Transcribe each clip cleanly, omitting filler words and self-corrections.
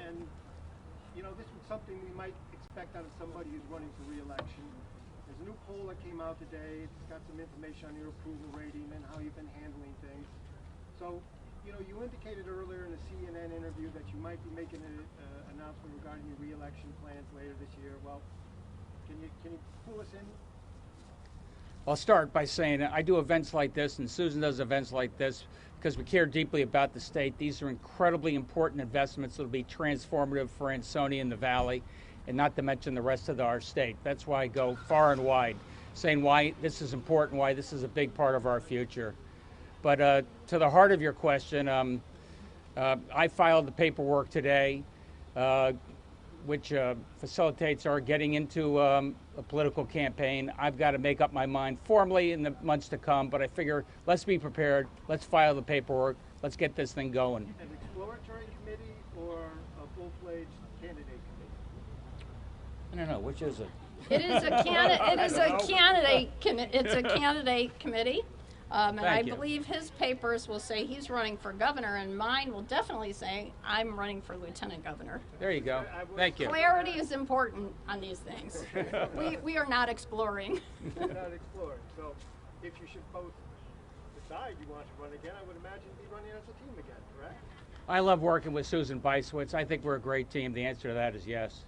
and this was something we might expect out of somebody who's running for re-election. There's a new poll that came out today. It's got some information on your approval rating and how you've been handling things. So, you indicated earlier in a CNN interview that you might be making an announcement regarding your re-election plans later this year. Well, can you pull us in? I'll start by saying I do events like this, and Susan does events like this because we care deeply about the state. These are incredibly important investments that will be transformative for Ansonia and the Valley, and not to mention the rest of our state. That's why I go far and wide, saying why this is important, why this is a big part of our future. But to the heart of your question, I filed the paperwork today, which facilitates our getting into a political campaign. I've got to make up my mind formally in the months to come, but I figure let's be prepared, let's file the paperwork, let's get this thing going. An exploratory committee or a full-fledged candidate committee? I don't know, which is it? It is a candidate committee. And I believe his papers will say he's running for governor, and mine will definitely say I'm running for lieutenant governor. There you go. Thank you. Clarity is important on these things. We are not exploring. You're not exploring. So if you should both decide you want to run again, I would imagine you'd be running as a team again, correct? I love working with Susan Beiswitz. I think we're a great team. The answer to that is yes.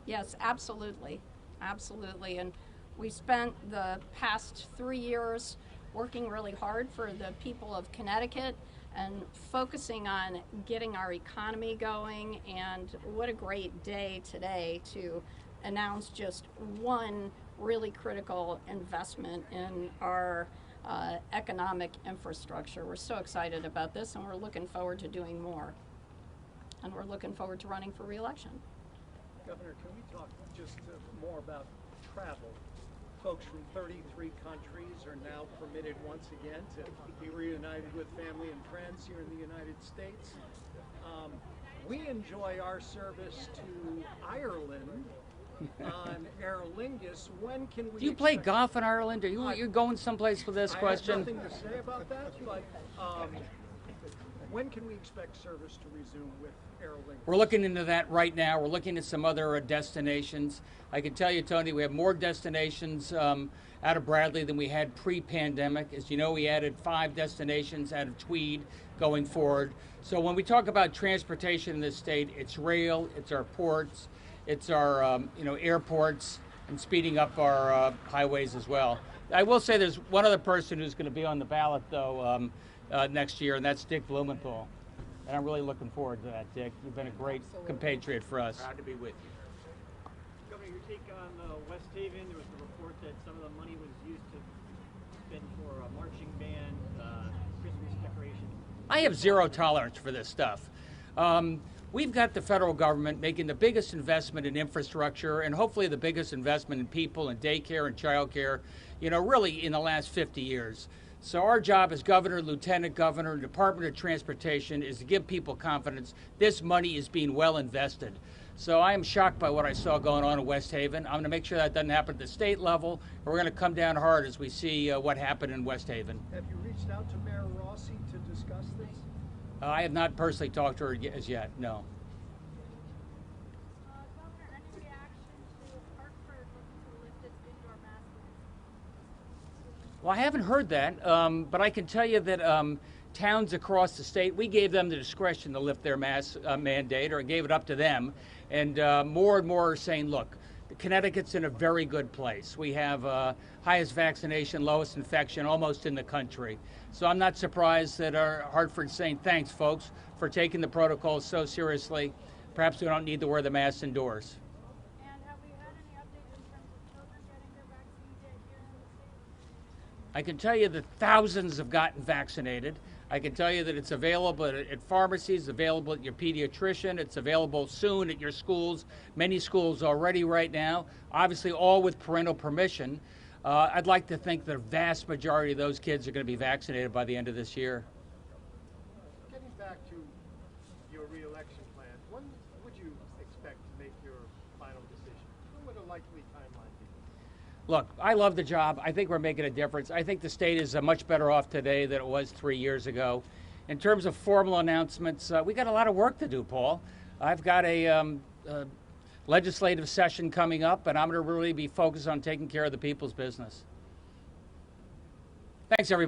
Yes, absolutely. Absolutely. And we spent the past 3 years working really hard for the people of Connecticut and focusing on getting our economy going. And what a great day today to announce just one really critical investment in our economic infrastructure. We're so excited about this, and we're looking forward to doing more. And we're looking forward to running for re-election. Governor, can we talk just more about travel? Folks from 33 countries are now permitted once again to be reunited with family and friends here in the United States. We enjoy our service to Ireland on Aer Lingus. When can we? Do you play golf in Ireland? You're going someplace with this question? I have nothing to say about that, but when can we expect service to resume with Aer Lingus? We're looking into that right now. We're looking at some other destinations. I can tell you, Tony, we have more destinations out of Bradley than we had pre-pandemic. As you know, we added 5 destinations out of Tweed going forward. So when we talk about transportation in this state, it's rail, it's our ports, it's our airports, and speeding up our highways as well. I will say there's one other person who's going to be on the ballot, though, next year, and that's Dick Blumenthal. And I'm really looking forward to that, Dick. You've been a great compatriot for us. Proud to be with you. Governor, your take on West Haven. There was a report that some of the money was used to spend for a marching band, Christmas decorations. I have zero tolerance for this stuff. We've got the federal government making the biggest investment in infrastructure and hopefully the biggest investment in people and daycare and childcare, really in the last 50 years. So our job as governor, lieutenant governor, Department of Transportation is to give people confidence this money is being well invested. So I am shocked by what I saw going on in West Haven. I'm going to make sure that doesn't happen at the state level, and we're going to come down hard as we see what happened in West Haven. Have you reached out to Mayor Rossi to discuss this? I have not personally talked to her as yet, no. Governor, any reaction to Hartford looking to lift its indoor mask mandate? Well, I haven't heard that, but I can tell you that towns across the state, we gave them the discretion to lift their mask mandate, or gave it up to them, and more and more are saying, look, Connecticut's in a very good place. We have highest vaccination, lowest infection almost in the country. So I'm not surprised that Hartford's saying, thanks, folks, for taking the protocols so seriously. Perhaps we don't need to wear the masks indoors. And have we had any updates in terms of children getting their vaccine here in the state? I can tell you that thousands have gotten vaccinated. I can tell you that it's available at pharmacies, available at your pediatrician, it's available soon at your schools, many schools already right now, obviously all with parental permission. I'd like to think the vast majority of those kids are going to be vaccinated by the end of this year. Getting back to your re-election plan, when would you expect to make your final decision? What would a likely timeline be? Look, I love the job. I think we're making a difference. I think the state is much better off today than it was 3 years ago. In terms of formal announcements, we got a lot of work to do, Paul. I've got a legislative session coming up, and I'm going to really be focused on taking care of the people's business. Thanks, everybody.